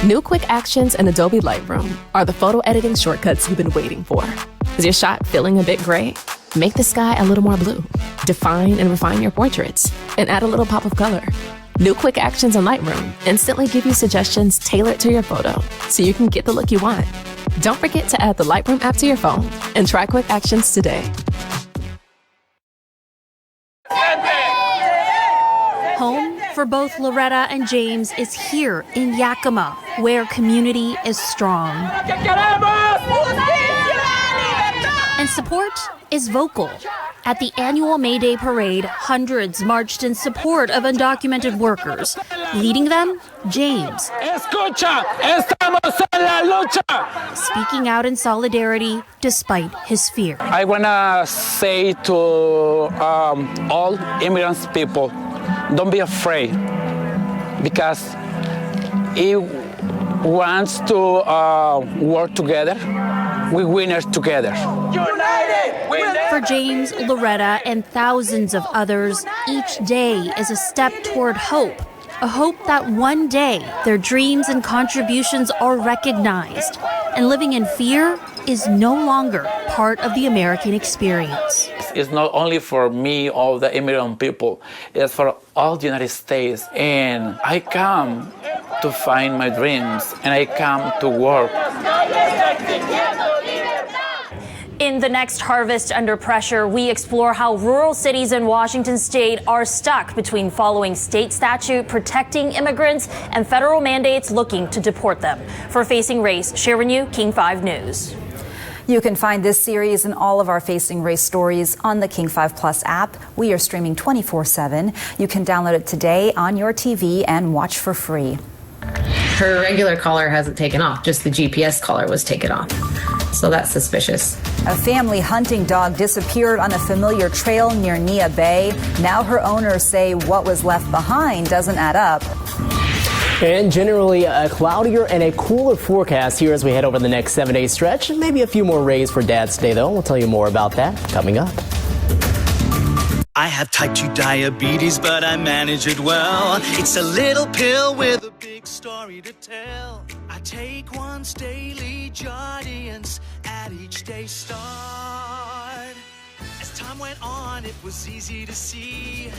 New Quick Actions and Adobe Lightroom are the photo editing shortcuts you've been waiting for. Is your shot feeling a bit gray? Make the sky a little more blue. Define and refine your portraits, and add a little pop of color. New Quick Actions on Lightroom instantly give you suggestions tailored to your photo, so you can get the look you want. Don't forget to add the Lightroom app to your phone and try Quick Actions today. Home for both Loretta and James is here in Yakima, where community is strong. And support is vocal. At the annual May Day parade, hundreds marched in support of undocumented workers. Leading them, James. Escucha, estamos en la lucha. Speaking out in solidarity despite his fear. I want to say to all immigrants people, don't be afraid, because he wants to work together. We winners together. United! For James, Loretta, and thousands of others, each day is a step toward hope. A hope that one day their dreams and contributions are recognized, and living in fear is no longer part of the American experience. It's not only for me or the immigrant people, it's for all the United States. And I come to find my dreams, and I come to work. In the next Harvest Under Pressure, we explore how rural cities in Washington state are stuck between following state statute protecting immigrants and federal mandates looking to deport them. For Facing Race, Sharon Yu, King 5 News. You can find this series and all of our Facing Race stories on the King 5 Plus app. We are streaming 24/7. You can download it today on your TV and watch for free. Her regular collar hasn't taken off, just the GPS collar was taken off. So that's suspicious. A family hunting dog disappeared on a familiar trail near Nia Bay. Now her owners say what was left behind doesn't add up. And generally a cloudier and a cooler forecast here as we head over the next 7-day stretch. Maybe a few more rays for Dad's Day, though. We'll tell you more about that coming up. I have type 2 diabetes, but I manage it well. It's a little pill with a big story to tell. I take once daily, Jardiance, at each day start. As time went on, it was easy to see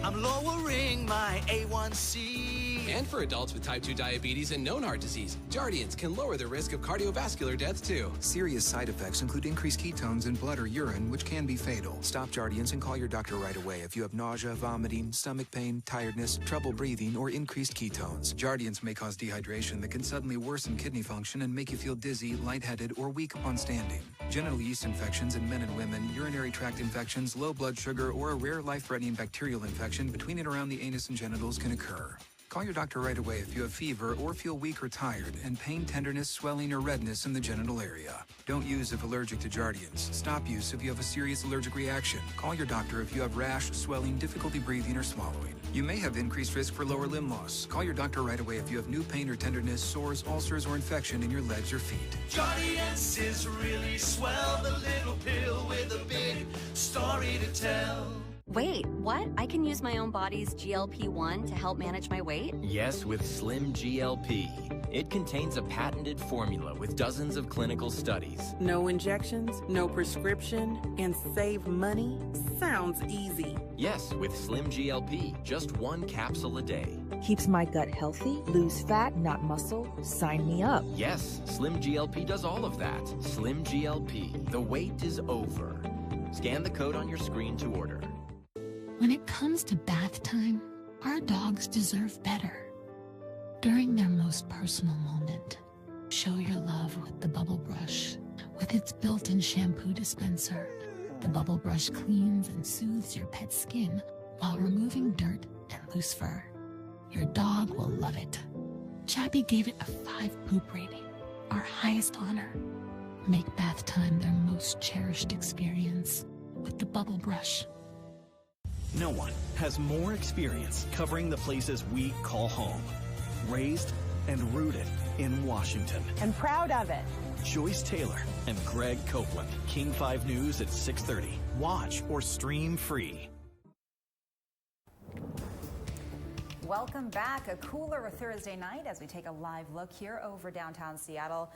I'm lowering my A1C. And for adults with type 2 diabetes and known heart disease, Jardiance can lower the risk of cardiovascular death too. Serious side effects include increased ketones in blood or urine, which can be fatal. Stop Jardiance and call your doctor right away if you have nausea, vomiting, stomach pain, tiredness, trouble breathing, or increased ketones. Jardiance may cause dehydration that can suddenly worsen kidney function and make you feel dizzy, lightheaded, or weak upon standing. Genital yeast infections in men and women, urinary tract infections, low blood sugar, or a rare life-threatening bacterial infection between and around the anus and genitals can occur. Call your doctor right away if you have fever or feel weak or tired and pain, tenderness, swelling, or redness in the genital area. Don't use if allergic to Jardiance. Stop use if you have a serious allergic reaction. Call your doctor if you have rash, swelling, difficulty breathing, or swallowing. You may have increased risk for lower limb loss. Call your doctor right away if you have new pain or tenderness, sores, ulcers, or infection in your legs or feet. Jardiance is really swell, the little pill with a big story to tell. Wait, what? I can use my own body's GLP-1 to help manage my weight? Yes, with Slim GLP. It contains a patented formula with dozens of clinical studies. No injections, no prescription, and save money? Sounds easy. Yes, with Slim GLP. Just one capsule a day. Keeps my gut healthy, lose fat, not muscle. Sign me up. Yes, Slim GLP does all of that. Slim GLP. The wait is over. Scan the code on your screen to order. When it comes to bath time, our dogs deserve better. During their most personal moment, show your love with the Bubble Brush. With its built-in shampoo dispenser, the Bubble Brush cleans and soothes your pet's skin while removing dirt and loose fur. Your dog will love it. Chappie gave it a 5 poop rating, our highest honor. Make bath time their most cherished experience with the Bubble Brush. No one has more experience covering the places we call home. Raised and rooted in Washington. And proud of it. Joyce Taylor and Greg Copeland. King 5 News at 6:30. Watch or stream free. Welcome back. A cooler Thursday night as we take a live look here over downtown Seattle.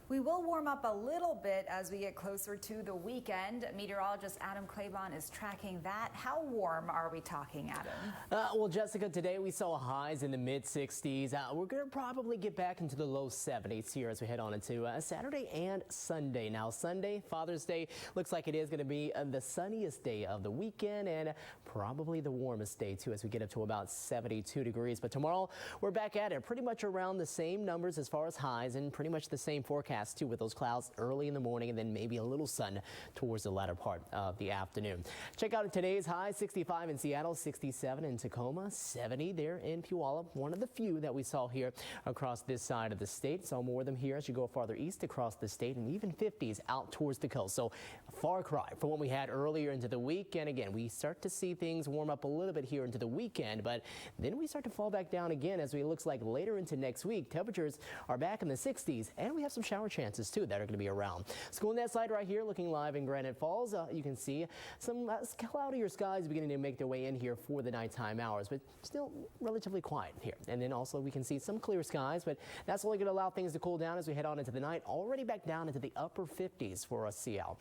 We will warm up a little bit as we get closer to the weekend. Meteorologist Adam Claiborne is tracking that. How warm are we talking, Adam? Well, Jessica, today we saw highs in the mid-60s. We're going to probably get back into the low 70s here as we head on into Saturday and Sunday. Now, Sunday, Father's Day, looks like it is going to be the sunniest day of the weekend and probably the warmest day, too, as we get up to about 72 degrees. But tomorrow, we're back at it, pretty much around the same numbers as far as highs and pretty much the same forecast too, with those clouds early in the morning and then maybe a little sun towards the latter part of the afternoon. Check out today's high: 65 in Seattle, 67 in Tacoma, 70 there in Puyallup. One of the few that we saw here across this side of the state. Saw more of them here as you go farther east across the state, and even 50s out towards the coast. So a far cry from what we had earlier into the week. And again, we start to see things warm up a little bit here into the weekend, but then we start to fall back down again as it looks like later into next week. Temperatures are back in the 60s, and we have some shower chances too that are going to be around. School net side right here, looking live in Granite Falls. You can see some cloudier skies beginning to make their way in here for the nighttime hours, but still relatively quiet here. And then also we can see some clear skies, but that's only going to allow things to cool down as we head on into the night. Already back down into the upper 50s for Seattle.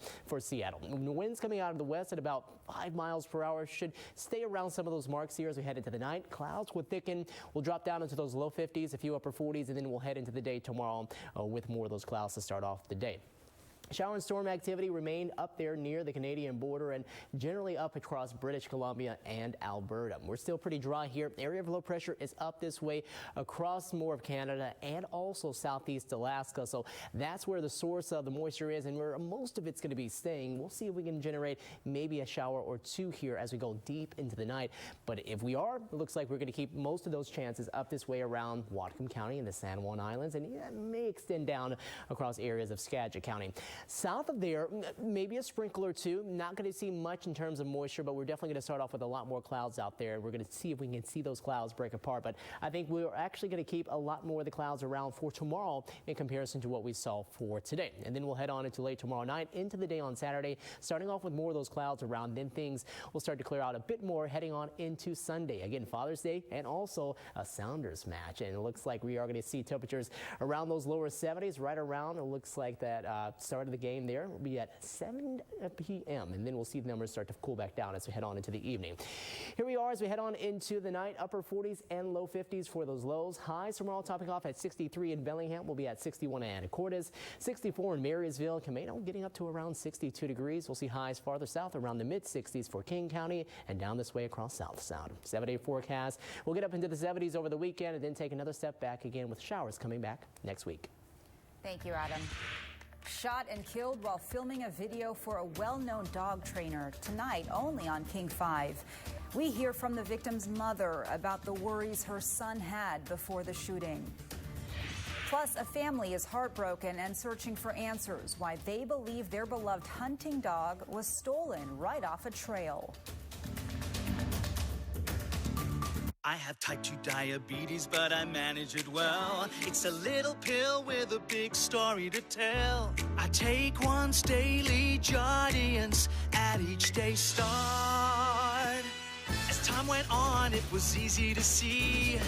The winds coming out of the west at about 5 miles per hour should stay around some of those marks here as we head into the night. Clouds will thicken. We'll drop down into those low 50s, a few upper 40s, and then we'll head into the day tomorrow with more of those clouds to start off the day. Shower and storm activity remained up there near the Canadian border and generally up across British Columbia and Alberta. We're still pretty dry here. Area of low pressure is up this way across more of Canada and also southeast Alaska. So that's where the source of the moisture is and where most of it's going to be staying. We'll see if we can generate maybe a shower or two here as we go deep into the night. But if we are, it looks like we're going to keep most of those chances up this way around Whatcom County and the San Juan Islands, and that may extend down across areas of Skagit County. South of there, maybe a sprinkle or two. Not going to see much in terms of moisture, but we're definitely going to start off with a lot more clouds out there. We're going to see if we can see those clouds break apart. But I think we're actually going to keep a lot more of the clouds around for tomorrow in comparison to what we saw for today. And then we'll head on into late tomorrow night into the day on Saturday, starting off with more of those clouds around. Then things will start to clear out a bit more heading on into Sunday. Again, Father's Day and also a Sounders match. And it looks like we are going to see temperatures around those lower 70s right around. It looks like that start of the game there will be at 7 p.m. and then we'll see the numbers start to cool back down as we head on into the evening. Here we are as we head on into the night, upper 40s and low 50s for those lows. Highs tomorrow topping off at 63 in Bellingham. We'll be at 61 in Anacortes, 64 in Marysville, Camino getting up to around 62 degrees. We'll see highs farther south around the mid 60s for King County and down this way across South Sound. 7-day forecast. We'll get up into the 70s over the weekend and then take another step back again with showers coming back next week. Thank you, Adam. Shot and killed while filming a video for a well-known dog trainer. Tonight, only on King 5. We hear from the victim's mother about the worries her son had before the shooting. Plus, a family is heartbroken and searching for answers why they believe their beloved hunting dog was stolen right off a trail. I have type 2 diabetes, but I manage it well. It's a little pill with a big story to tell. I take once daily, Jardiance, at each day start. As time went on, it was easy to see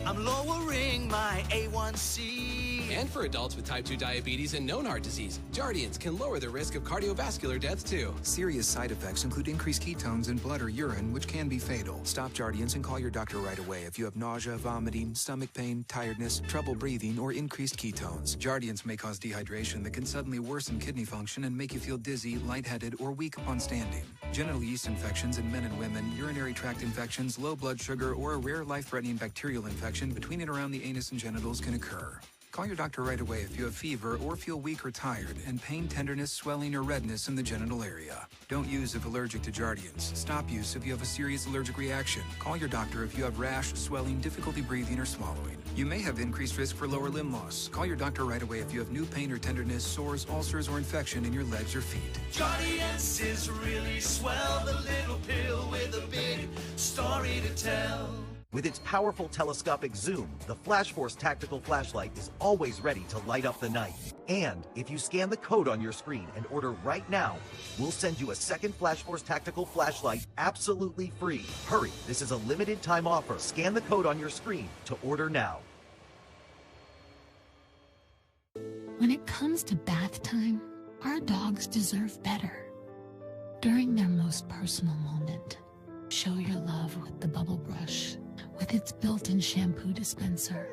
I'm lowering my A1C. And for adults with type 2 diabetes and known heart disease, Jardiance can lower the risk of cardiovascular death too. Serious side effects include increased ketones in blood or urine, which can be fatal. Stop Jardiance and call your doctor right away if you have nausea, vomiting, stomach pain, tiredness, trouble breathing, or increased ketones. Jardiance may cause dehydration that can suddenly worsen kidney function and make you feel dizzy, lightheaded, or weak upon standing. Genital yeast infections in men and women, urinary tract infections, low blood sugar, or a rare life-threatening bacterial infection between and around the anus and genitals can occur. Call your doctor right away if you have fever or feel weak or tired and pain, tenderness, swelling, or redness in the genital area. Don't use if allergic to Jardiance. Stop use if you have a serious allergic reaction. Call your doctor if you have rash, swelling, difficulty breathing, or swallowing. You may have increased risk for lower limb loss. Call your doctor right away if you have new pain or tenderness, sores, ulcers, or infection in your legs or feet. Jardiance is really swell, the little pill with a big story to tell. With its powerful telescopic zoom, the Flash Force Tactical Flashlight is always ready to light up the night. And if you scan the code on your screen and order right now, we'll send you a second Flash Force Tactical Flashlight absolutely free. Hurry, this is a limited time offer. Scan the code on your screen to order now. When it comes to bath time, our dogs deserve better. During their most personal moment, show your love with the Bubble Brush. With its built-in shampoo dispenser,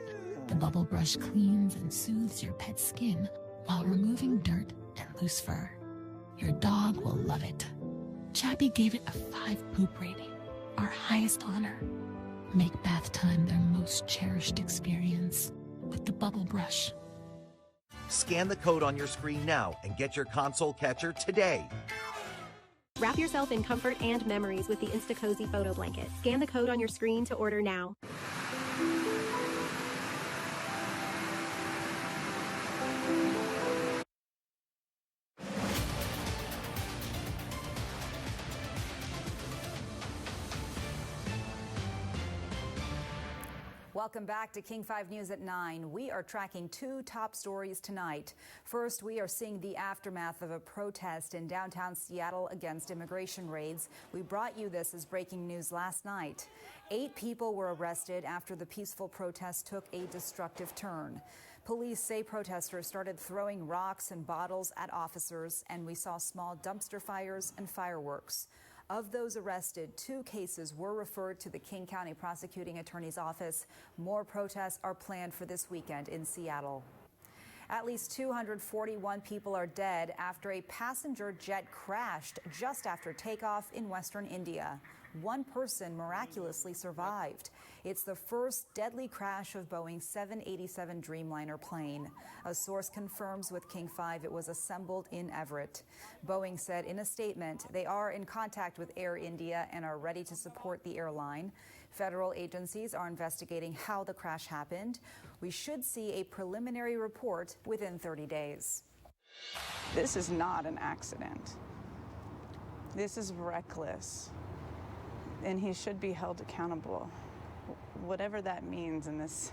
the Bubble Brush cleans and soothes your pet's skin while removing dirt and loose fur. Your dog will love it. Chappie gave it a 5 poop rating, our highest honor. Make bath time their most cherished experience with the Bubble Brush. Scan the code on your screen now and get your console catcher today. Wrap yourself in comfort and memories with the Instacozy Photo Blanket. Scan the code on your screen to order now. Welcome back to King 5 News at 9. We are tracking 2 top stories tonight. First, we are seeing the aftermath of a protest in downtown Seattle against immigration raids. We brought you this as breaking news last night. 8 people were arrested after the peaceful protest took a destructive turn. Police say protesters started throwing rocks and bottles at officers, and we saw small dumpster fires and fireworks. Of those arrested, 2 cases were referred to the King County Prosecuting Attorney's Office. More protests are planned for this weekend in Seattle. At least 241 people are dead after a passenger jet crashed just after takeoff in western India. 1 person miraculously survived. It's the first deadly crash of Boeing's 787 Dreamliner plane. A source confirms with King 5 it was assembled in Everett. Boeing said in a statement they are in contact with Air India and are ready to support the airline. Federal agencies are investigating how the crash happened. We should see a preliminary report within 30 days. This is not an accident. This is reckless. And he should be held accountable, whatever that means in this.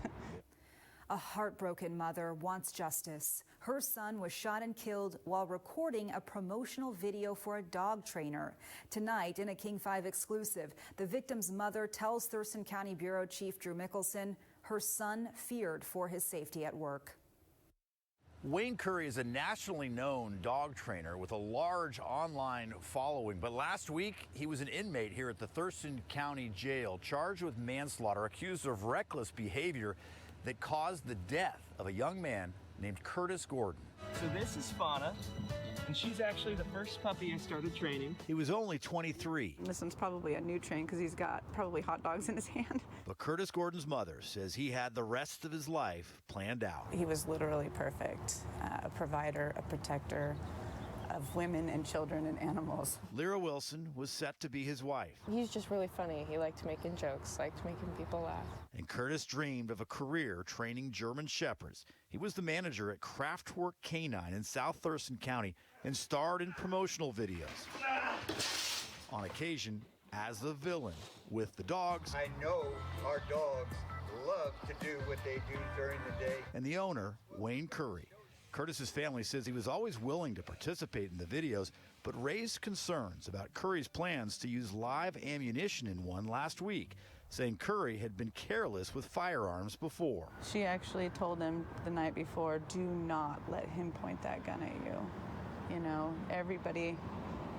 A heartbroken mother wants justice. Her son was shot and killed while recording a promotional video for a dog trainer. Tonight, in a King 5 exclusive, the victim's mother tells Thurston County Bureau Chief Drew Mickelson her son feared for his safety at work. Wayne Curry is a nationally known dog trainer with a large online following, but last week he was an inmate here at the Thurston County Jail, charged with manslaughter, accused of reckless behavior that caused the death of a young man named Curtis Gordon. So this is Fauna, and she's actually the first puppy I started training. He was only 23. This one's probably a new train because he's got probably hot dogs in his hand. But Curtis Gordon's mother says he had the rest of his life planned out. He was literally perfect, a provider, a protector of women and children and animals. Lyra Wilson was set to be his wife. He's just really funny. He liked making jokes, liked making people laugh. And Curtis dreamed of a career training German Shepherds. He was the manager at Kraftwerk Canine in South Thurston County and starred in promotional videos. On occasion, as the villain with the dogs. I know our dogs love to do what they do during the day. And the owner, Wayne Curry. Curtis's family says he was always willing to participate in the videos, but raised concerns about Curry's plans to use live ammunition in one last week, saying Curry had been careless with firearms before. She actually told him the night before, do not let him point that gun at you. You know, everybody,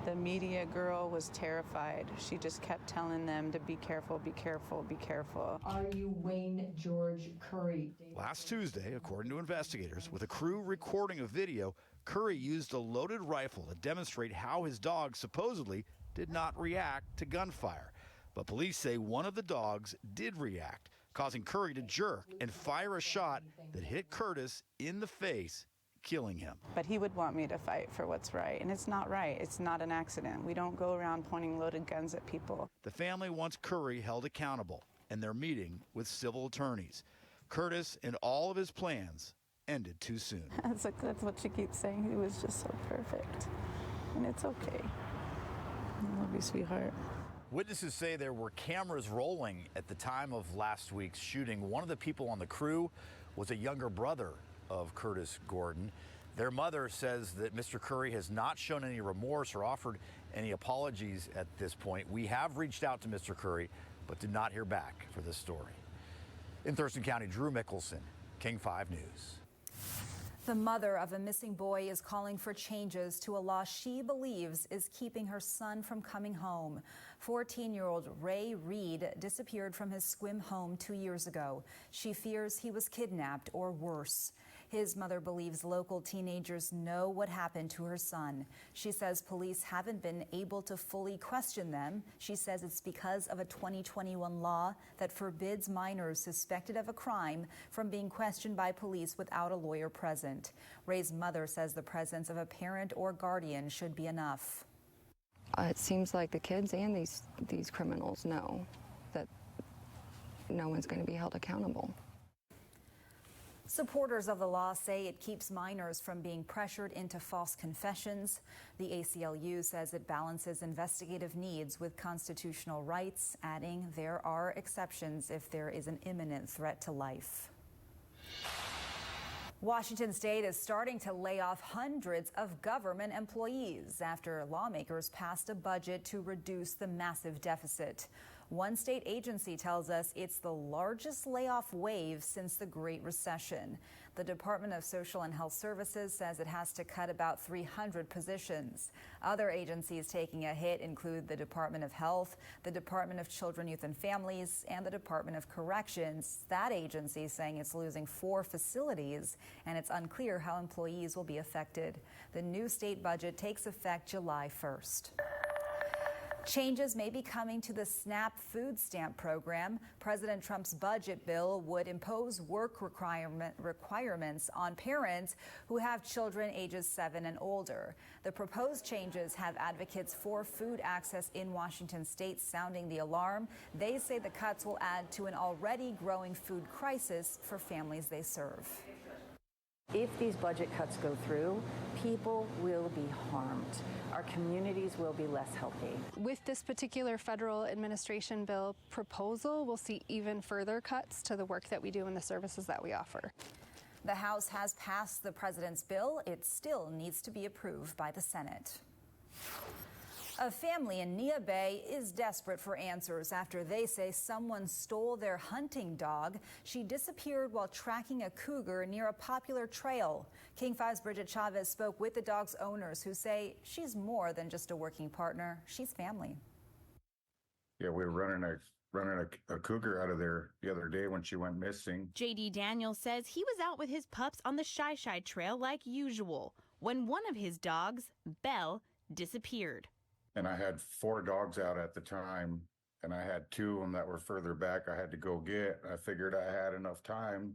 the media girl was terrified. She just kept telling them to be careful, be careful, be careful. Are you Wayne George Curry? Last Tuesday, according to investigators, with a crew recording a video, Curry used a loaded rifle to demonstrate how his dog supposedly did not react to gunfire. But police say one of the dogs did react, causing Curry to jerk and fire a shot that hit Curtis in the face, killing him. But he would want me to fight for what's right, and it's not right. It's not an accident. We don't go around pointing loaded guns at people. The family wants Curry held accountable, and they're meeting with civil attorneys. Curtis and all of his plans ended too soon. That's what she keeps saying. He was just so perfect, and it's okay. I love you, sweetheart. Witnesses say there were cameras rolling at the time of last week's shooting. One of the people on the crew was a younger brother of Curtis Gordon. Their mother says that Mr. Curry has not shown any remorse or offered any apologies at this point. We have reached out to Mr. Curry, but did not hear back for this story. In Thurston County, Drew Mickelson, King 5 News. The mother of a missing boy is calling for changes to a law she believes is keeping her son from coming home. 14-year-old Ray Reed disappeared from his Sequim home 2 years ago. She fears he was kidnapped or worse. His mother believes local teenagers know what happened to her son. She says police haven't been able to fully question them. She says it's because of a 2021 law that forbids minors suspected of a crime from being questioned by police without a lawyer present. Ray's mother says the presence of a parent or guardian should be enough. It seems like the kids and these criminals know that no one's going to be held accountable. Supporters of the law say it keeps minors from being pressured into false confessions. The ACLU says it balances investigative needs with constitutional rights, adding there are exceptions if there is an imminent threat to life. Washington State is starting to lay off hundreds of government employees after lawmakers passed a budget to reduce the massive deficit. One state agency tells us it's the largest layoff wave since the Great Recession. The Department of Social and Health Services says it has to cut about 300 positions. Other agencies taking a hit include the Department of Health, the Department of Children, Youth and Families, and the Department of Corrections. That agency is saying it's losing 4 facilities, and it's unclear how employees will be affected. The new state budget takes effect July 1st. Changes may be coming to the SNAP food stamp program. President Trump's budget bill would impose work requirements on parents who have children ages 7 and older. The proposed changes have advocates for food access in Washington state sounding the alarm. They say the cuts will add to an already growing food crisis for families they serve. If these budget cuts go through, people will be harmed. Our communities will be less healthy. With this particular federal administration bill proposal, we'll see even further cuts to the work that we do and the services that we offer. The House has passed the president's bill. It still needs to be approved by the Senate. A family in Neah Bay is desperate for answers after they say someone stole their hunting dog. She disappeared while tracking a cougar near a popular trail. King 5's Bridget Chavez spoke with the dog's owners who say she's more than just a working partner. She's family. Yeah, we were running a cougar out of there the other day when she went missing. J.D. Daniels says he was out with his pups on the Shy Shy Trail like usual when one of his dogs, Belle, disappeared. And I had 4 dogs out at the time, and I had 2 of them that were further back I had to go get. I figured I had enough time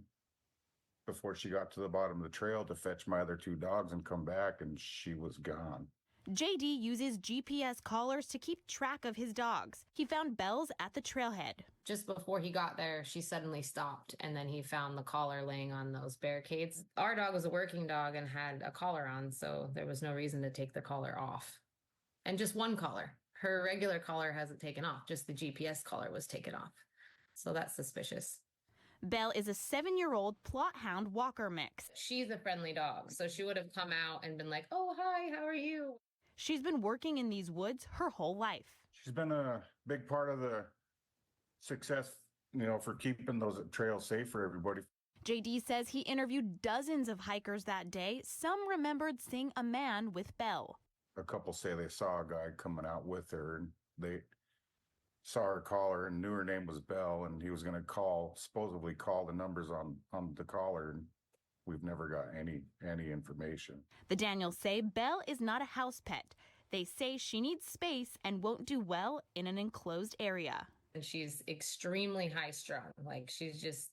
before she got to the bottom of the trail to fetch my other 2 dogs and come back, and she was gone. JD uses GPS collars to keep track of his dogs. He found Belle's at the trailhead. Just before he got there, she suddenly stopped, and then he found the collar laying on those barricades. Our dog was a working dog and had a collar on, so there was no reason to take the collar off. And just one collar. Her regular collar hasn't taken off. Just the GPS collar was taken off. So that's suspicious. Belle is a 7-year-old Plott Hound Walker mix. She's a friendly dog, so she would have come out and been like, oh, hi, how are you? She's been working in these woods her whole life. She's been a big part of the success, for keeping those trails safe for everybody. JD says he interviewed dozens of hikers that day. Some remembered seeing a man with Belle. A couple say they saw a guy coming out with her, and they saw her collar and knew her name was Belle, and he was going to supposedly call the numbers on the collar, and we've never got any information. The Daniels say Belle is not a house pet. They say she needs space and won't do well in an enclosed area. And she's extremely high strung. Like, she's just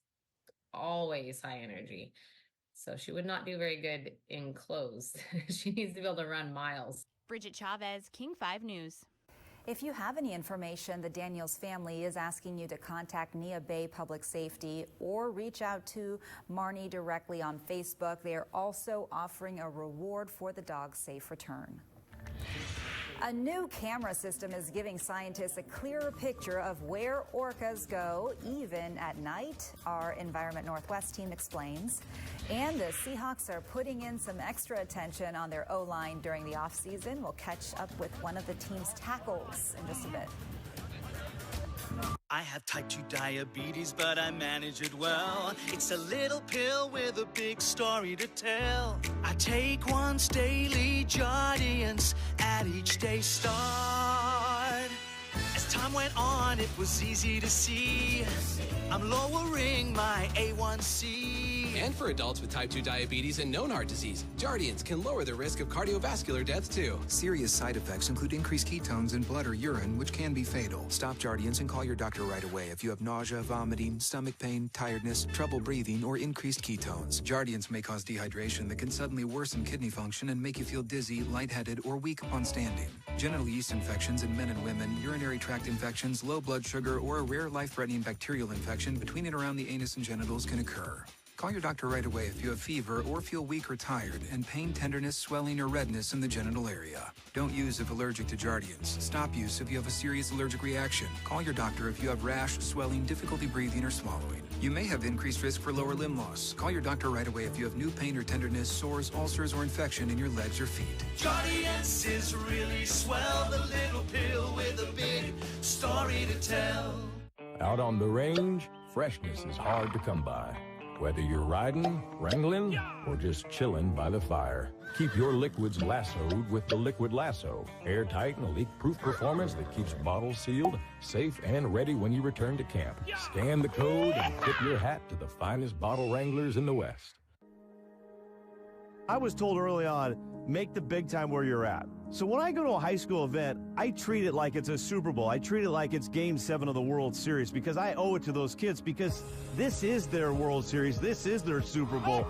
always high energy. So she would not do very good enclosed. She needs to be able to run miles. Bridget Chavez, King 5 News. If you have any information, the Daniels family is asking you to contact Neah Bay Public Safety or reach out to Marnie directly on Facebook. They are also offering a reward for the dog's safe return. A new camera system is giving scientists a clearer picture of where orcas go, even at night. Our Environment Northwest team explains. And the Seahawks are putting in some extra attention on their O-line during the offseason. We'll catch up with one of the team's tackles in just a bit. I have type 2 diabetes, but I manage it well. It's a little pill with a big story to tell. I take once daily, Jardiance, at each day start. As time went on, it was easy to see I'm lowering my A1C. And for adults with type 2 diabetes and known heart disease, Jardiance can lower the risk of cardiovascular death too. Serious side effects include increased ketones in blood or urine, which can be fatal. Stop Jardiance and call your doctor right away if you have nausea, vomiting, stomach pain, tiredness, trouble breathing, or increased ketones. Jardiance may cause dehydration that can suddenly worsen kidney function and make you feel dizzy, lightheaded, or weak upon standing. Genital yeast infections in men and women, urinary tract infections, low blood sugar, or a rare life-threatening bacterial infection between and around the anus and genitals can occur. Call your doctor right away if you have fever or feel weak or tired and pain, tenderness, swelling, or redness in the genital area. Don't use if allergic to Jardiance. Stop use if you have a serious allergic reaction. Call your doctor if you have rash, swelling, difficulty breathing, or swallowing. You may have increased risk for lower limb loss. Call your doctor right away if you have new pain or tenderness, sores, ulcers, or infection in your legs or feet. Jardiance is really swell, the little pill with a big story to tell. Out on the range, freshness is hard to come by. Whether you're riding, wrangling, or just chilling by the fire, keep your liquids lassoed with the Liquid Lasso. Airtight and leak-proof performance that keeps bottles sealed, safe, and ready when you return to camp. Scan the code and tip your hat to the finest bottle wranglers in the West. I was told early on, make the big time where you're at. So when I go to a high school event, I treat it like it's a Super Bowl. I treat it like it's Game 7 of the World Series because I owe it to those kids because this is their World Series. This is their Super Bowl.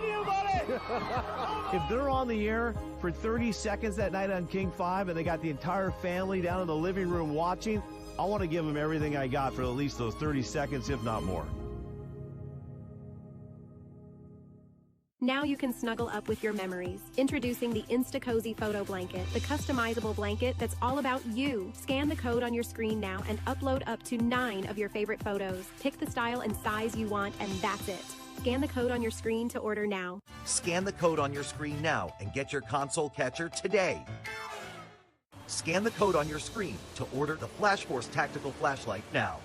If they're on the air for 30 seconds that night on King 5 and they got the entire family down in the living room watching, I want to give them everything I got for at least those 30 seconds, if not more. Now you can snuggle up with your memories. Introducing the Insta-Cozy Photo Blanket, the customizable blanket that's all about you. Scan the code on your screen now and upload up to 9 of your favorite photos. Pick the style and size you want, and that's it. Scan the code on your screen to order now. Scan the code on your screen now and get your console catcher today. Scan the code on your screen to order the Flash Force Tactical Flashlight now.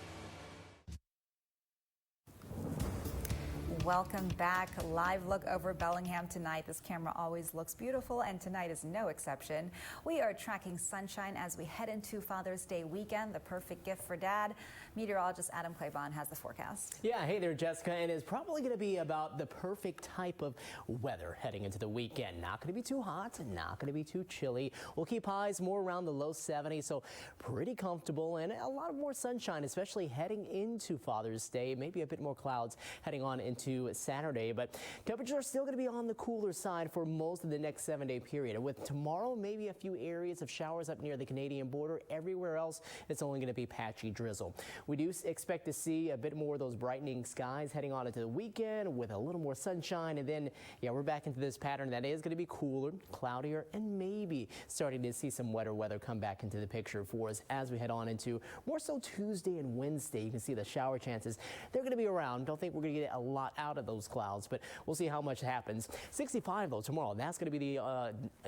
Welcome back. Live look over Bellingham tonight. This camera always looks beautiful, and tonight is no exception. We are tracking sunshine as we head into Father's Day weekend, the perfect gift for Dad. Meteorologist Adam Claiborne has the forecast. Yeah, hey there, Jessica, and it's probably going to be about the perfect type of weather heading into the weekend. Not going to be too hot, not going to be too chilly. We'll keep highs more around the low 70s, so pretty comfortable, and a lot more sunshine, especially heading into Father's Day. Maybe a bit more clouds heading on into Saturday, but temperatures are still going to be on the cooler side for most of the next 7-day period. With tomorrow, maybe a few areas of showers up near the Canadian border. Everywhere else, it's only going to be patchy drizzle. We do expect to see a bit more of those brightening skies heading on into the weekend with a little more sunshine, and then, yeah, we're back into this pattern that is going to be cooler, cloudier, and maybe starting to see some wetter weather come back into the picture for us as we head on into more so Tuesday and Wednesday. You can see the shower chances. They're going to be around. Don't think we're going to get a lot out of those clouds, but we'll see how much happens. 65 though tomorrow. That's going to be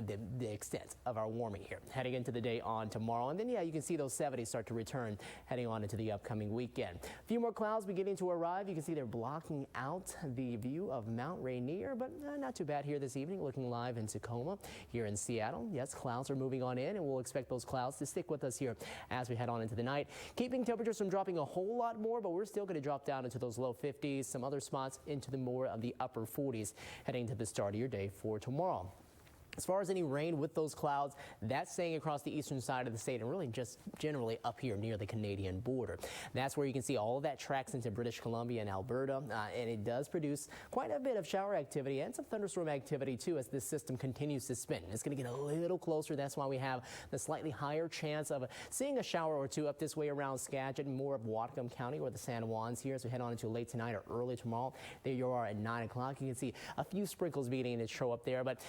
the extent of our warming here heading into the day on tomorrow. And then, yeah, you can see those 70s start to return heading on into the upcoming weekend. A few more clouds beginning to arrive. You can see they're blocking out the view of Mount Rainier, but not too bad here this evening. Looking live in Tacoma here in Seattle. Yes, clouds are moving on in, and we'll expect those clouds to stick with us here as we head on into the night, keeping temperatures from dropping a whole lot more, but we're still going to drop down into those low 50s. Some other spots into the more of the upper 40s heading to the start of your day for tomorrow. As far as any rain with those clouds, that's staying across the eastern side of the state and really just generally up here near the Canadian border. That's where you can see all of that tracks into British Columbia and Alberta, and it does produce quite a bit of shower activity and some thunderstorm activity too as this system continues to spin. It's going to get a little closer. That's why we have the slightly higher chance of seeing a shower or two up this way around Skagit and more of Whatcom County or the San Juans here as we head on into late tonight or early tomorrow. There you are at 9 o'clock. You can see a few sprinkles beginning to show up there, but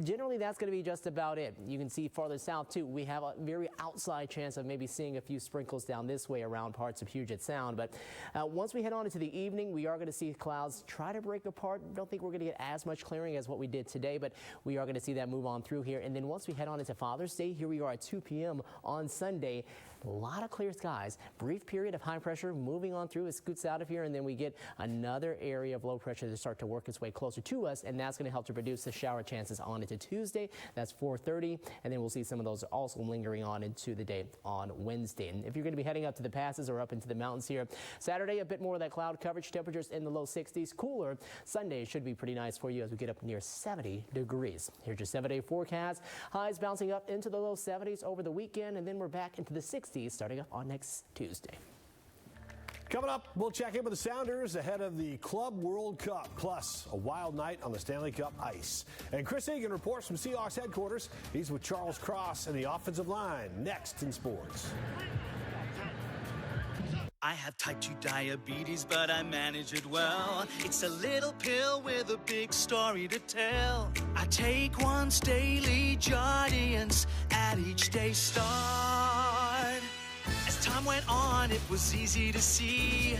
generally generally that's going to be just about it. You can see farther south too, we have a very outside chance of maybe seeing a few sprinkles down this way around parts of Puget Sound. But once we head on into the evening, we are going to see clouds try to break apart. Don't think we're going to get as much clearing as what we did today, but we are going to see that move on through here. And then once we head on into Father's Day, here we are at 2 p.m. on Sunday. A lot of clear skies. Brief period of high pressure moving on through. It scoots out of here, and then we get another area of low pressure to start to work its way closer to us, and that's going to help to produce the shower chances on into Tuesday. That's 4:30, and then we'll see some of those also lingering on into the day on Wednesday. And if you're going to be heading up to the passes or up into the mountains here, Saturday, a bit more of that cloud coverage. Temperatures in the low 60s. Cooler. Sunday should be pretty nice for you as we get up near 70 degrees. Here's your 7-day forecast. Highs bouncing up into the low 70s over the weekend, and then we're back into the 60s starting up on next Tuesday. Coming up, we'll check in with the Sounders ahead of the Club World Cup, plus a wild night on the Stanley Cup ice. And Chris Egan reports from Seahawks headquarters. He's with Charles Cross and the offensive line next in sports. I have type 2 diabetes, but I manage it well. It's a little pill with a big story to tell. I take once daily, Jardiance, at each day start. As time went on, it was easy to see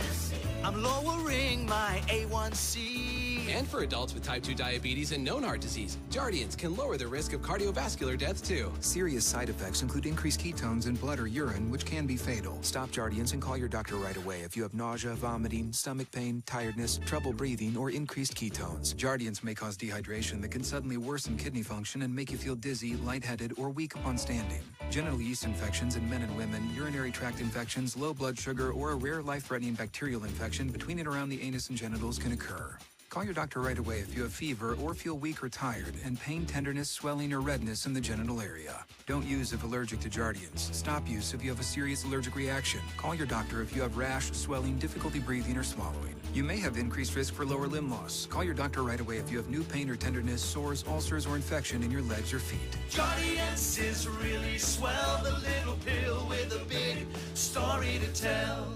I'm lowering my A1C. And for adults with type 2 diabetes and known heart disease, Jardiance can lower the risk of cardiovascular death too. Serious side effects include increased ketones in blood or urine, which can be fatal. Stop Jardiance and call your doctor right away if you have nausea, vomiting, stomach pain, tiredness, trouble breathing, or increased ketones. Jardiance may cause dehydration that can suddenly worsen kidney function and make you feel dizzy, lightheaded, or weak upon standing. Genital yeast infections in men and women, urinary tract infections, low blood sugar, or a rare life-threatening bacterial infection between and around the anus and genitals can occur. Call your doctor right away if you have fever or feel weak or tired and pain, tenderness, swelling, or redness in the genital area. Don't use if allergic to Jardiance. Stop use if you have a serious allergic reaction. Call your doctor if you have rash, swelling, difficulty breathing, or swallowing. You may have increased risk for lower limb loss. Call your doctor right away if you have new pain or tenderness, sores, ulcers, or infection in your legs or feet. Jardiance is really swell, the little pill with a big story to tell.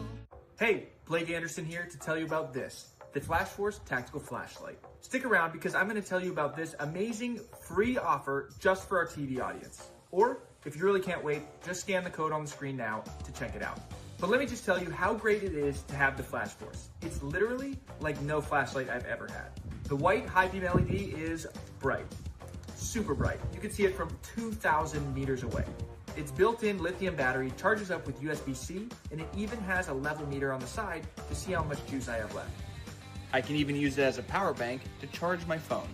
Hey, Blake Anderson here to tell you about this. The Flash Force Tactical Flashlight. Stick around because I'm going to tell you about this amazing free offer just for our TV audience. Or, if you really can't wait, just scan the code on the screen now to check it out. But let me just tell you how great it is to have the Flash Force. It's literally like no flashlight I've ever had. The white high beam LED is bright, super bright. You can see it from 2,000 meters away. Its built-in lithium battery charges up with USB-C, and it even has a level meter on the side to see how much juice I have left. I can even use it as a power bank to charge my phone.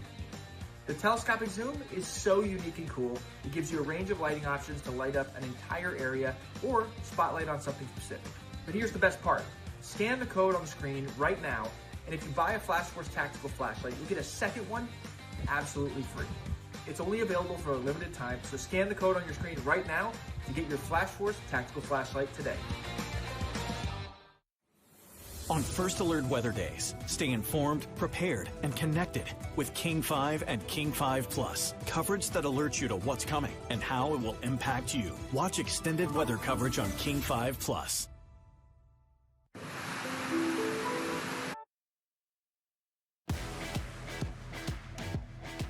The telescopic zoom is so unique and cool. It gives you a range of lighting options to light up an entire area or spotlight on something specific. But here's the best part. Scan the code on the screen right now, and if you buy a Flash Force Tactical Flashlight, you'll get a second one absolutely free. It's only available for a limited time, so scan the code on your screen right now to get your Flash Force Tactical Flashlight today. On First Alert weather days, stay informed, prepared, and connected with King 5 and King 5 Plus. Coverage that alerts you to what's coming and how it will impact you. Watch extended weather coverage on King 5 Plus.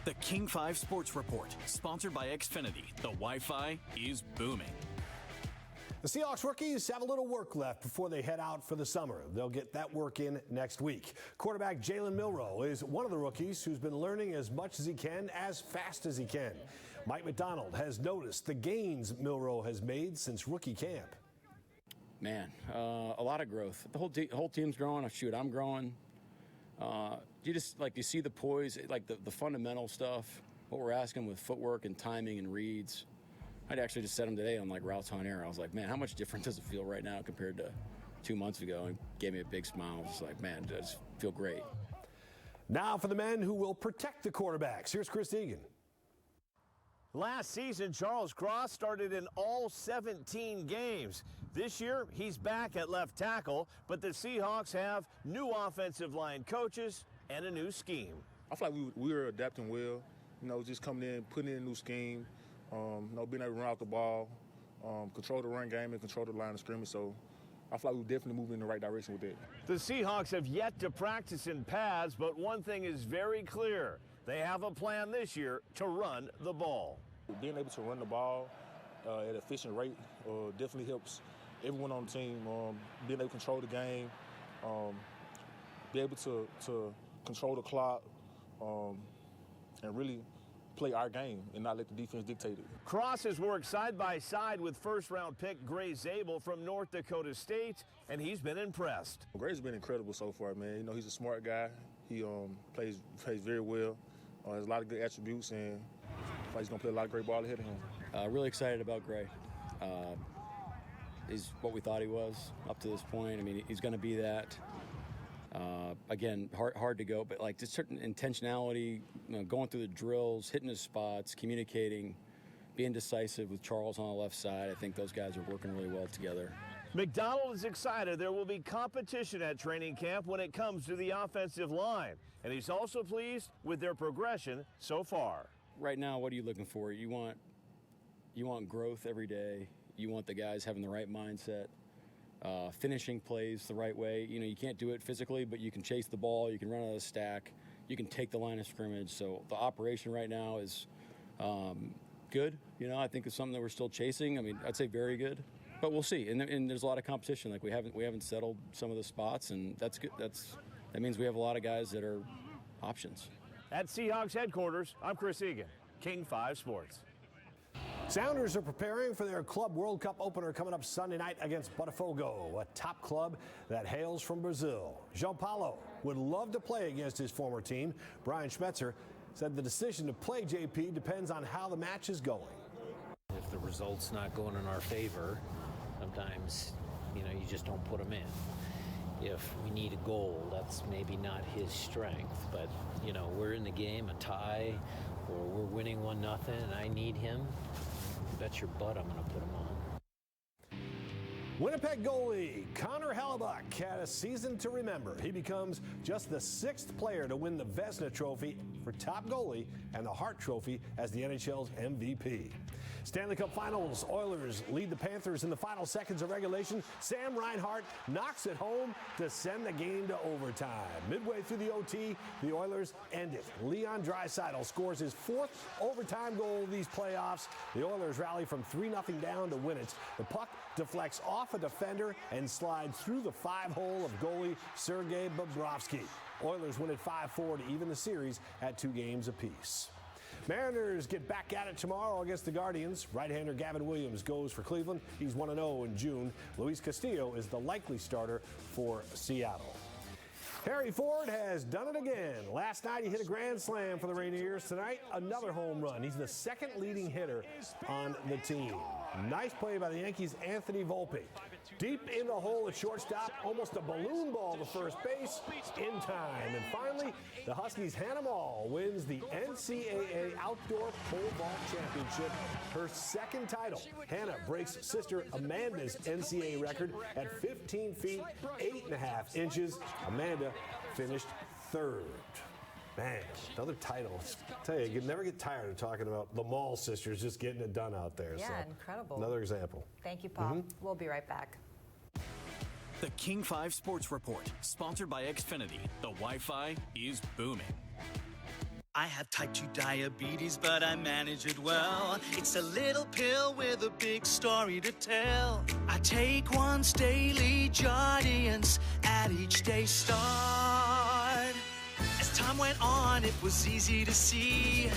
The King 5 Sports Report, sponsored by Xfinity. The Wi-Fi is booming. The Seahawks rookies have a little work left before they head out for the summer. They'll get that work in next week. Quarterback Jalen Milroe is one of the rookies who's been learning as much as he can, as fast as he can. Mike McDonald has noticed the gains Milroe has made since rookie camp. Man, a lot of growth. The whole team's growing. Shoot, I'm growing. You see the poise, like the fundamental stuff, what we're asking with footwork and timing and reads. I'd actually just said them today on routes on air. I was like, man, how much different does it feel right now compared to 2 months ago? And gave me a big smile. I was like, man, it does feel great. Now for the men who will protect the quarterbacks. Here's Chris Egan. Last season, Charles Cross started in all 17 games. This year, he's back at left tackle, but the Seahawks have new offensive line coaches and a new scheme. I feel like we were adapting well, just coming in, putting in a new scheme. Being able to run out the ball, control the run game, and control the line of scrimmage. So I feel like we're definitely moving in the right direction with it. The Seahawks have yet to practice in pads, but one thing is very clear. They have a plan this year to run the ball. Being able to run the ball at an efficient rate definitely helps everyone on the team. Being able to control the game, be able to control the clock, and really play our game and not let the defense dictate it. Cross has worked side by side with first-round pick Gray Zabel from North Dakota State, and he's been impressed. Gray's been incredible so far, man. You know, he's a smart guy. He plays very well. Has a lot of good attributes, and he's going to play a lot of great ball ahead of him. Really excited about Gray. He's what we thought he was up to this point. I mean, he's going to be that. Again, hard to go, but like just certain intentionality, you know, going through the drills, hitting his spots, communicating, being decisive with Charles on the left side. I think those guys are working really well together. McDonald is excited there will be competition at training camp when it comes to the offensive line, and he's also pleased with their progression so far. Right now, what are you looking for? You want growth every day. You want the guys having the right mindset, finishing plays the right way. You know, you can't do it physically, but you can chase the ball, you can run out of the stack, you can take the line of scrimmage. So the operation right now is good. You know, I think it's something that we're still chasing. I mean, I'd say very good, but we'll see. And there's a lot of competition. Like we haven't settled some of the spots, and that's good. That means we have a lot of guys that are options. At Seahawks headquarters, I'm Chris Egan, King 5 Sports. Sounders are preparing for their Club World Cup opener coming up Sunday night against Botafogo, a top club that hails from Brazil. João Paulo would love to play against his former team. Brian Schmetzer said the decision to play JP depends on how the match is going. If the result's not going in our favor, sometimes, you know, you just don't put him in. If we need a goal, that's maybe not his strength, but, you know, we're in the game, a tie, or we're winning 1-0, and I need him. Bet your butt I'm going to put him on. Winnipeg goalie Connor Hellebuck had a season to remember. He becomes just the 6th player to win the Vezina Trophy for top goalie and the Hart Trophy as the NHL's MVP. Stanley Cup Finals, Oilers lead the Panthers in the final seconds of regulation. Sam Reinhart knocks it home to send the game to overtime. Midway through the OT, the Oilers end it. Leon Draisaitl scores his 4th overtime goal of these playoffs. The Oilers rally from 3-0 down to win it. The puck deflects off a defender and slides through the 5-hole of goalie Sergei Bobrovsky. Oilers win it 5-4 to even the series at 2 games apiece. Mariners get back at it tomorrow against the Guardians. Right-hander Gavin Williams goes for Cleveland. He's 1-0 in June. Luis Castillo is the likely starter for Seattle. Harry Ford has done it again. Last night he hit a grand slam for the Rainiers. Tonight, another home run. He's the 2nd leading hitter on the team. Nice play by the Yankees' Anthony Volpe. Deep in the hole at shortstop, almost a balloon ball to first base in time. And finally, the Huskies' Hannah Mall wins the NCAA Outdoor Pole Vault Championship, her 2nd title. Hannah breaks sister Amanda's NCAA record at 15 feet, 8.5 inches. Amanda finished 3rd. Man, another title. I tell you, you can never get tired of talking about the Mall sisters just getting it done out there. Yeah, so, incredible. Another example. Thank you, Paul. We'll be right back. The King 5 Sports Report, sponsored by Xfinity. The Wi-Fi is booming. I have type 2 diabetes, but I manage it well. It's a little pill with a big story to tell. I take once daily, Jardiance, at each day start. As time went on, it was easy to see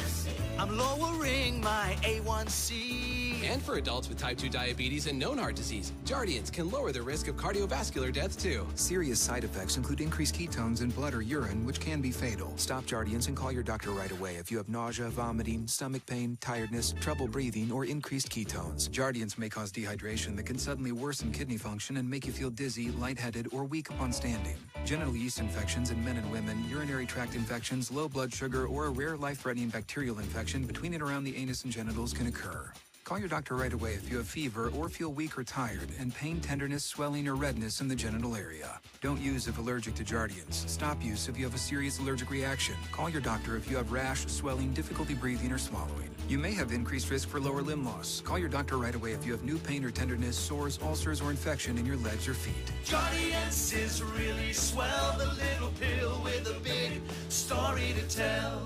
I'm lowering my A1C. And for adults with type 2 diabetes and known heart disease, Jardiance can lower the risk of cardiovascular death too. Serious side effects include increased ketones in blood or urine, which can be fatal. Stop Jardiance and call your doctor right away if you have nausea, vomiting, stomach pain, tiredness, trouble breathing, or increased ketones. Jardiance may cause dehydration that can suddenly worsen kidney function and make you feel dizzy, lightheaded, or weak upon standing. Genital yeast infections in men and women, urinary tract infections, low blood sugar, or a rare life-threatening bacterial infection between and around the anus and genitals can occur. Call your doctor right away if you have fever or feel weak or tired and pain, tenderness, swelling, or redness in the genital area. Don't use if allergic to Jardiance. Stop use if you have a serious allergic reaction. Call your doctor if you have rash, swelling, difficulty breathing, or swallowing. You may have increased risk for lower limb loss. Call your doctor right away if you have new pain or tenderness, sores, ulcers, or infection in your legs or feet. Jardiance is really swell, the little pill with a big story to tell.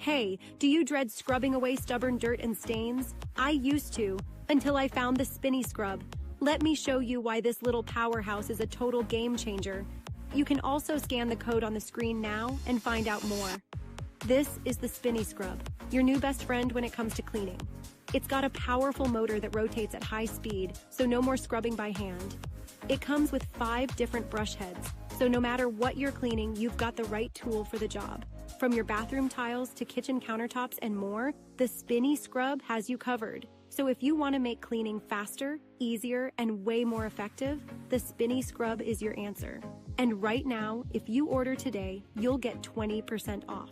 Hey, do you dread scrubbing away stubborn dirt and stains? I used to, until I found the Spinny Scrub. Let me show you why this little powerhouse is a total game changer. You can also scan the code on the screen now and find out more. This is the Spinny Scrub, your new best friend when it comes to cleaning. It's got a powerful motor that rotates at high speed, so no more scrubbing by hand. It comes with 5 different brush heads, so no matter what you're cleaning, you've got the right tool for the job. From your bathroom tiles to kitchen countertops and more, the Spinny Scrub has you covered. So if you want to make cleaning faster, easier, and way more effective, the Spinny Scrub is your answer. And right now, if you order today, you'll get 20% off.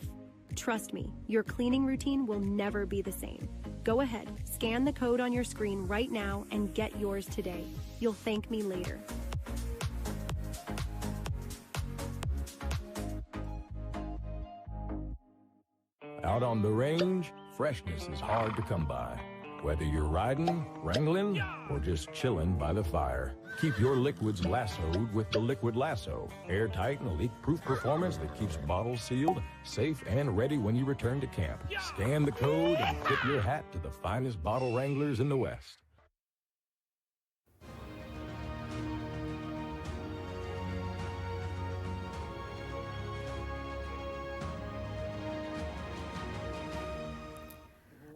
Trust me, your cleaning routine will never be the same. Go ahead, scan the code on your screen right now and get yours today. You'll thank me later. Out on the range, freshness is hard to come by. Whether you're riding, wrangling, or just chilling by the fire, keep your liquids lassoed with the Liquid Lasso. Airtight and leak-proof performance that keeps bottles sealed, safe, and ready when you return to camp. Scan the code and tip your hat to the finest bottle wranglers in the West.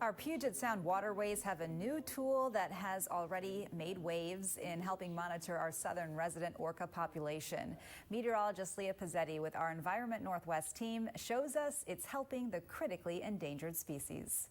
Our Puget Sound waterways have a new tool that has already made waves in helping monitor our southern resident orca population. Meteorologist Leah Pizzetti with our Environment Northwest team shows us it's helping the critically endangered species.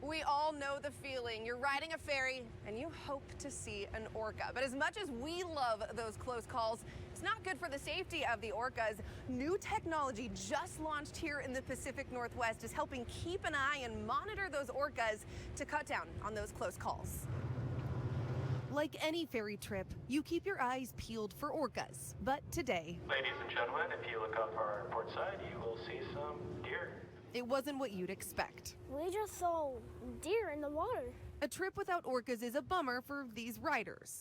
We all know the feeling. You're riding a ferry and you hope to see an orca. But as much as we love those close calls, it's not good for the safety of the orcas. New technology just launched here in the Pacific Northwest is helping keep an eye and monitor those orcas to cut down on those close calls. Like any ferry trip, you keep your eyes peeled for orcas. But today, ladies and gentlemen, if you look up our port side, you will see some deer. It wasn't what you'd expect. We just saw deer in the water. A trip without orcas is a bummer for these riders.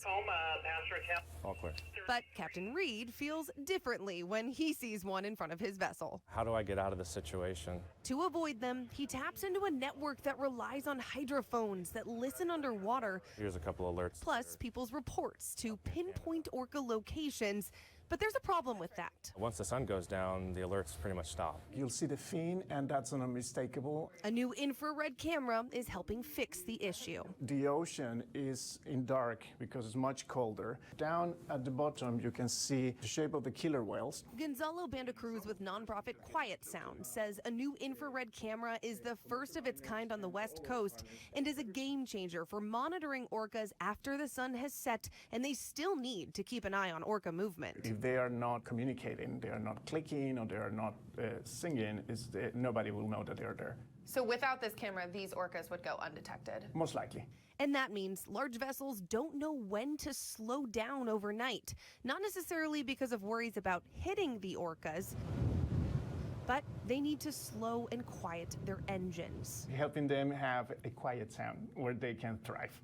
All clear. But Captain Reed feels differently when he sees one in front of his vessel. How do I get out of this situation? To avoid them, he taps into a network that relies on hydrophones that listen underwater. Here's a couple alerts. Plus people's reports to pinpoint orca locations. But there's a problem with that. Once the sun goes down, the alerts pretty much stop. You'll see the fin, and that's unmistakable. A new infrared camera is helping fix the issue. The ocean is in dark because it's much colder. Down at the bottom, you can see the shape of the killer whales. Gonzalo Bandacruz with nonprofit Quiet Sound says a new infrared camera is the first of its kind on the West Coast and is a game changer for monitoring orcas after the sun has set, and they still need to keep an eye on orca movement. If they are not communicating, they are not clicking, or they are not singing, nobody will know that they are there. So without this camera, these orcas would go undetected? Most likely. And that means large vessels don't know when to slow down overnight, not necessarily because of worries about hitting the orcas, but they need to slow and quiet their engines. Helping them have a quiet sound where they can thrive.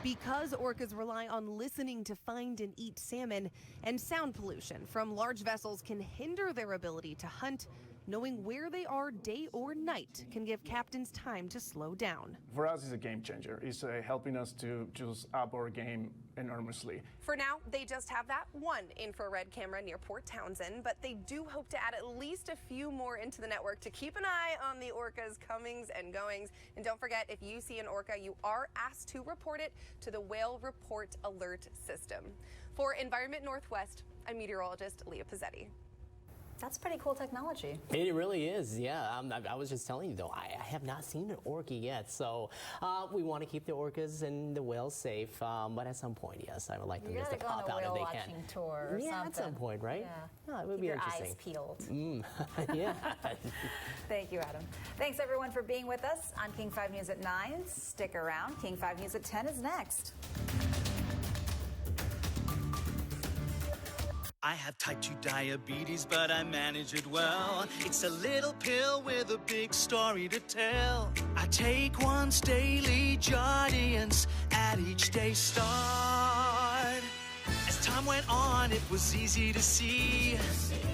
Because orcas rely on listening to find and eat salmon, and sound pollution from large vessels can hinder their ability to hunt, knowing where they are day or night can give captains time to slow down. For us, it's a game changer. It's helping us to just up our game enormously. For now, they just have that one infrared camera near Port Townsend, but they do hope to add at least a few more into the network to keep an eye on the orcas' comings and goings. And don't forget, if you see an orca, you are asked to report it to the Whale Report Alert System. For Environment Northwest, I'm meteorologist Leah Pizzetti. That's pretty cool technology. It really is, yeah. I was just telling you, though, I have not seen an orca yet. So we want to keep the orcas and the whales safe. But at some point, yes, I would like them to pop out if they can. Watching tour or yeah, something. At some point, right? Yeah. No, it would Keep be your interesting. eyes peeled. Yeah. Thank you, Adam. Thanks, everyone, for being with us on King 5 News at 9. Stick around. King 5 News at 10 is next. I have type 2 diabetes, but I manage it well. It's a little pill with a big story to tell. I take once daily, Jardiance, at each day start. As time went on, it was easy to see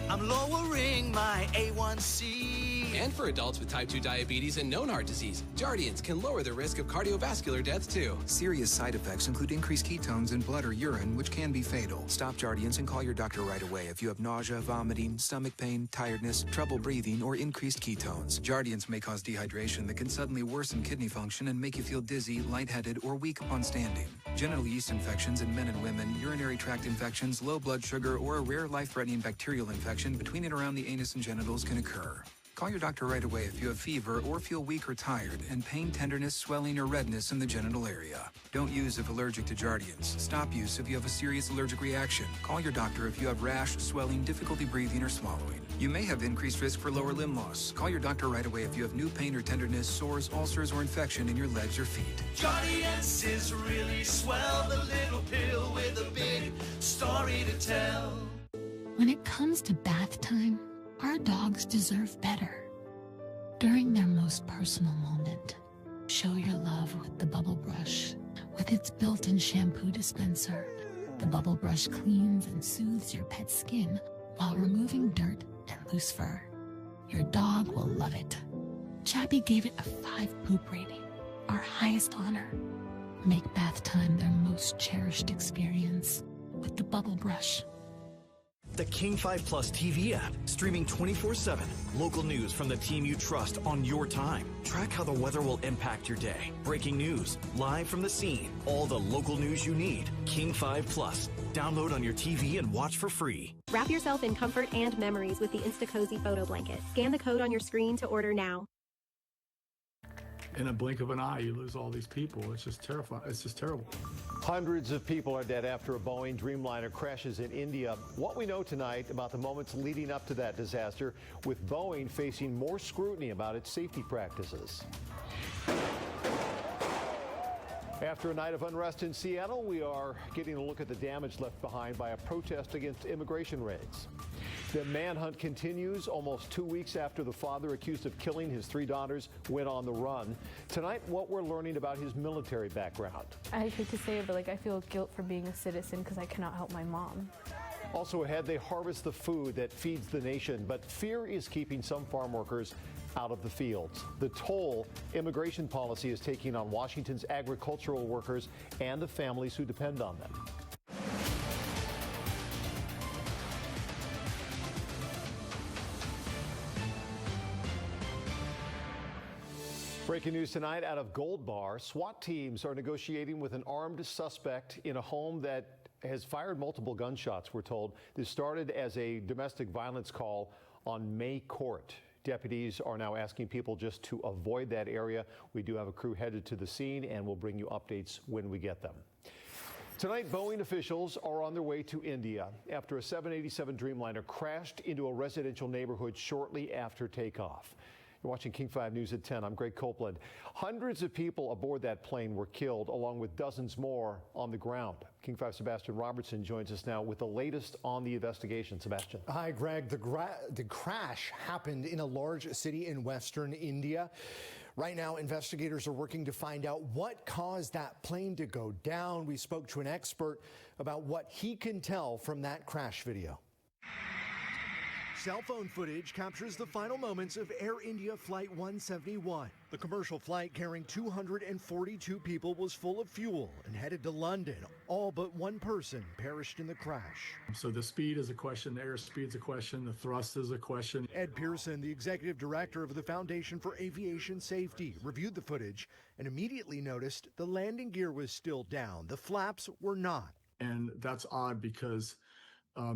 I'm lowering my A1C. And for adults with type 2 diabetes and known heart disease, Jardiance can lower the risk of cardiovascular death too. Serious side effects include increased ketones in blood or urine, which can be fatal. Stop Jardiance and call your doctor right away if you have nausea, vomiting, stomach pain, tiredness, trouble breathing, or increased ketones. Jardiance may cause dehydration that can suddenly worsen kidney function and make you feel dizzy, lightheaded, or weak upon standing. Genital yeast infections in men and women, urinary tract infections, low blood sugar, or a rare life-threatening bacterial infection between and around the anus and genitals can occur. Call your doctor right away if you have fever or feel weak or tired and pain, tenderness, swelling, or redness in the genital area. Don't use if allergic to Jardiance. Stop use if you have a serious allergic reaction. Call your doctor if you have rash, swelling, difficulty breathing, or swallowing. You may have increased risk for lower limb loss. Call your doctor right away if you have new pain or tenderness, sores, ulcers, or infection in your legs or feet. Jardiance is really swell, the little pill with a big story to tell. When it comes to bath time, our dogs deserve better. During their most personal moment, show your love with the Bubble Brush. With its built-in shampoo dispenser, the Bubble Brush cleans and soothes your pet's skin while removing dirt and loose fur. Your dog will love it. Chappie gave it a 5 poop rating, our highest honor. Make bath time their most cherished experience with the Bubble Brush. The King 5 Plus TV app, streaming 24/7. Local news from the team you trust on your time. Track how the weather will impact your day. Breaking news, live from the scene. All the local news you need. King 5 Plus. Download on your TV and watch for free. Wrap yourself in comfort and memories with the Insta-Cozy Photo Blanket. Scan the code on your screen to order now. In a blink of an eye, you lose all these people. It's just terrifying. It's just terrible. Hundreds of people are dead after a Boeing Dreamliner crashes in India. What we know tonight about the moments leading up to that disaster, with Boeing facing more scrutiny about its safety practices. After a night of unrest in Seattle, we are getting a look at the damage left behind by a protest against immigration raids. The manhunt continues almost 2 weeks after the father accused of killing his 3 daughters went on the run. Tonight, what we're learning about his military background. I hate to say it, but I feel guilt for being a citizen because I cannot help my mom. Also ahead, they harvest the food that feeds the nation, but fear is keeping some farm workers out of the fields. The toll immigration policy is taking on Washington's agricultural workers and the families who depend on them. Breaking news tonight out of Gold Bar. SWAT teams are negotiating with an armed suspect in a home that has fired multiple gunshots, we're told. This started as a domestic violence call on May Court. Deputies are now asking people just to avoid that area. We do have a crew headed to the scene, and we'll bring you updates when we get them. Tonight, Boeing officials are on their way to India after a 787 Dreamliner crashed into a residential neighborhood shortly after takeoff. You're watching King 5 News at 10. I'm Greg Copeland. Hundreds of people aboard that plane were killed, along with dozens more on the ground. King 5 Sebastian Robertson joins us now with the latest on the investigation. Sebastian. Hi, Greg. The crash happened in a large city in western India. Right now, investigators are working to find out what caused that plane to go down. We spoke to an expert about what he can tell from that crash video. Cell phone footage captures the final moments of Air India Flight 171. The commercial flight carrying 242 people was full of fuel and headed to London. All but one person perished in the crash. So the speed is a question, the airspeed's a question, the thrust is a question. Ed Pearson, the executive director of the Foundation for Aviation Safety, reviewed the footage and immediately noticed the landing gear was still down. The flaps were not. And that's odd because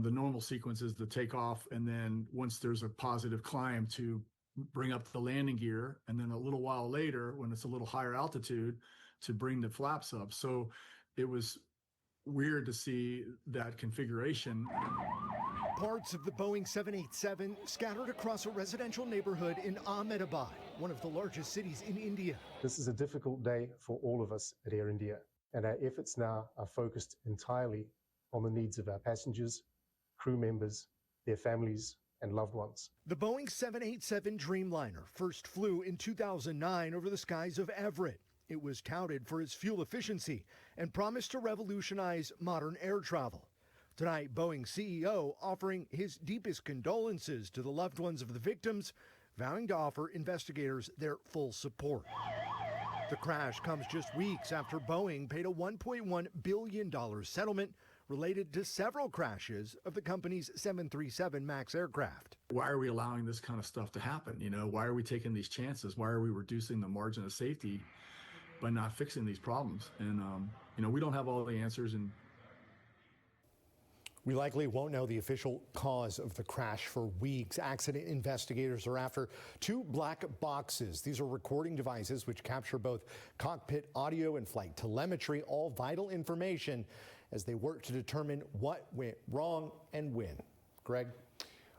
the normal sequence is the takeoff, and then once there's a positive climb, to bring up the landing gear, and then a little while later, when it's a little higher altitude, to bring the flaps up. So it was weird to see that configuration. Parts of the Boeing 787 scattered across a residential neighborhood in Ahmedabad, one of the largest cities in India. This is a difficult day for all of us at Air India, and our efforts now are focused entirely on the needs of our passengers, crew members, their families, and loved ones. The Boeing 787 Dreamliner first flew in 2009 over the skies of Everett. It was touted for its fuel efficiency and promised to revolutionize modern air travel. Tonight, Boeing CEO offering his deepest condolences to the loved ones of the victims, vowing to offer investigators their full support. The crash comes just weeks after Boeing paid a $1.1 billion settlement related to several crashes of the company's 737 MAX aircraft. Why are we allowing this kind of stuff to happen? Why are we taking these chances? Why are we reducing the margin of safety by not fixing these problems? And, we don't have all the answers. And we likely won't know the official cause of the crash for weeks. Accident investigators are after 2 black boxes. These are recording devices which capture both cockpit audio and flight telemetry, all vital information as they work to determine what went wrong and when. Greg?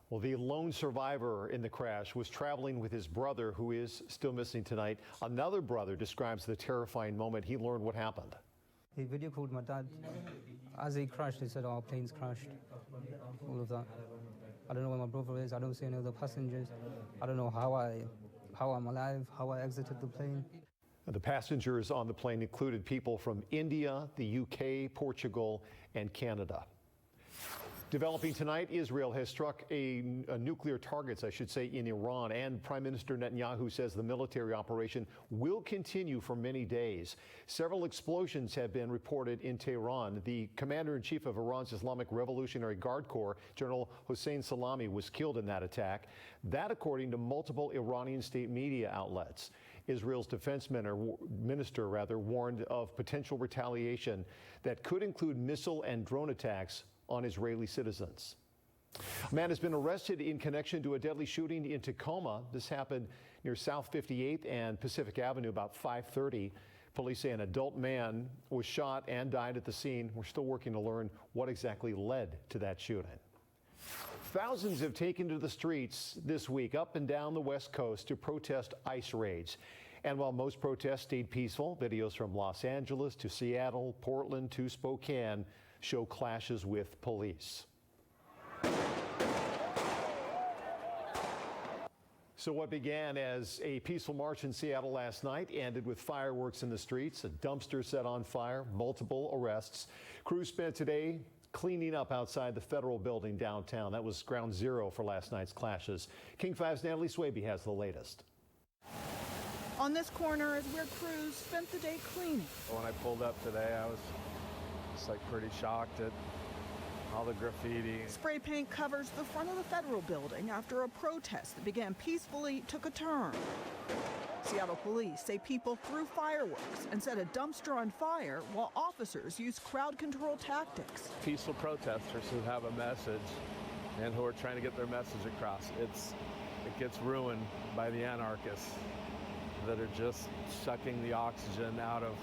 Well, the lone survivor in the crash was traveling with his brother, who is still missing tonight. Another brother describes the terrifying moment he learned what happened. He video called my dad. As he crashed, he said, "Our plane's crashed." All of that. I don't know where my brother is. I don't see any other passengers. I don't know how I'm alive, how I exited the plane. The passengers on the plane included people from India, the UK, Portugal, and Canada. Developing tonight, Israel has struck a nuclear targets, in Iran, and Prime Minister Netanyahu says the military operation will continue for many days. Several explosions have been reported in Tehran. The commander-in-chief of Iran's Islamic Revolutionary Guard Corps, General Hossein Salami, was killed in that attack. That, according to multiple Iranian state media outlets. Israel's defense minister warned of potential retaliation that could include missile and drone attacks on Israeli citizens. A man has been arrested in connection to a deadly shooting in Tacoma. This happened near South 58th and Pacific Avenue about 5:30. Police say an adult man was shot and died at the scene. We're still working to learn what exactly led to that shooting. Thousands have taken to the streets this week up and down the West Coast to protest ICE raids. And while most protests stayed peaceful, videos from Los Angeles to Seattle, Portland to Spokane show clashes with police. So what began as a peaceful march in Seattle last night ended with fireworks in the streets, a dumpster set on fire, multiple arrests. Crews spent today cleaning up outside the federal building downtown. That was ground zero for last night's clashes. King 5's Natalie Swaby has the latest. On this corner is where crews spent the day cleaning. When I pulled up today, I was just pretty shocked at all the graffiti. Spray paint covers the front of the federal building after a protest that began peacefully took a turn. Seattle police say people threw fireworks and set a dumpster on fire while officers used crowd control tactics. Peaceful protesters who have a message and who are trying to get their message across. It gets ruined by the anarchists that are just sucking the oxygen out of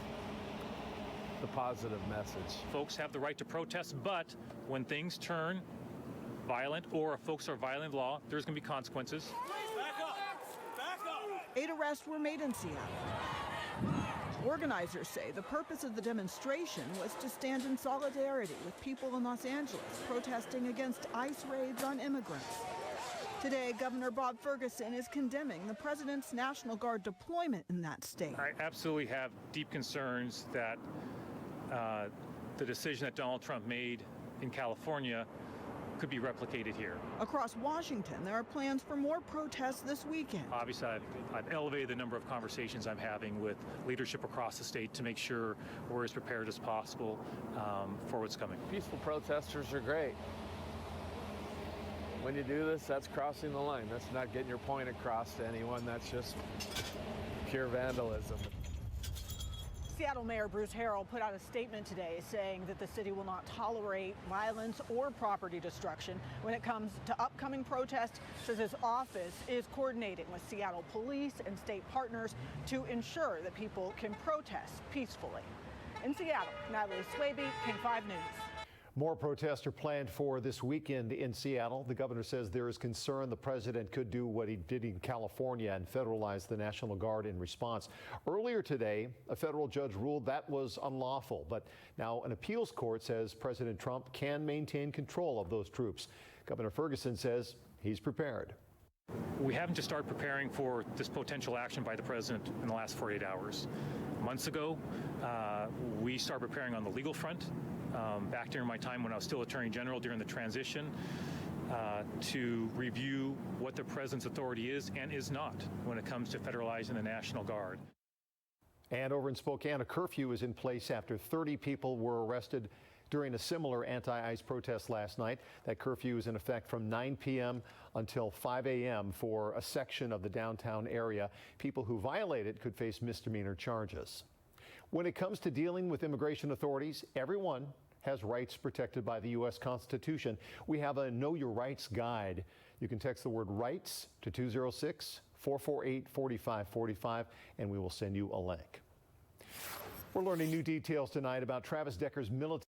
the positive message. Folks have the right to protest, but when things turn violent or if folks are violating the law, there's going to be consequences. Back up! Back up! 8 arrests were made in Seattle. Organizers say the purpose of the demonstration was to stand in solidarity with people in Los Angeles protesting against ICE raids on immigrants. Today, Governor Bob Ferguson is condemning the president's National Guard deployment in that state. I absolutely have deep concerns that the decision that Donald Trump made in California could be replicated here. Across Washington, there are plans for more protests this weekend. Obviously, I've elevated the number of conversations I'm having with leadership across the state to make sure we're as prepared as possible for what's coming. Peaceful protesters are great. When you do this, that's crossing the line. That's not getting your point across to anyone. That's just pure vandalism. Seattle Mayor Bruce Harrell put out a statement today saying that the city will not tolerate violence or property destruction when it comes to upcoming protests. Says his office is coordinating with Seattle police and state partners to ensure that people can protest peacefully. In Seattle, Natalie Swaby, King 5 News. More protests are planned for this weekend in Seattle. The governor says there is concern the president could do what he did in California and federalize the National Guard in response. Earlier today, a federal judge ruled that was unlawful, but now an appeals court says President Trump can maintain control of those troops. Governor Ferguson says he's prepared. We haven't just started preparing for this potential action by the president in the last 48 hours. Months ago, we started preparing on the legal front. Back during my time when I was still Attorney General during the transition, to review what the president's authority is and is not when it comes to federalizing the National Guard. And over in Spokane, a curfew is in place after 30 people were arrested during a similar anti-ICE protest last night. That curfew is in effect from 9 p.m. until 5 a.m. for a section of the downtown area. People who violate it could face misdemeanor charges. When it comes to dealing with immigration authorities, everyone has rights protected by the U.S. Constitution. We have a Know Your Rights guide. You can text the word rights to 206-448-4545, and we will send you a link. We're learning new details tonight about Travis Decker's military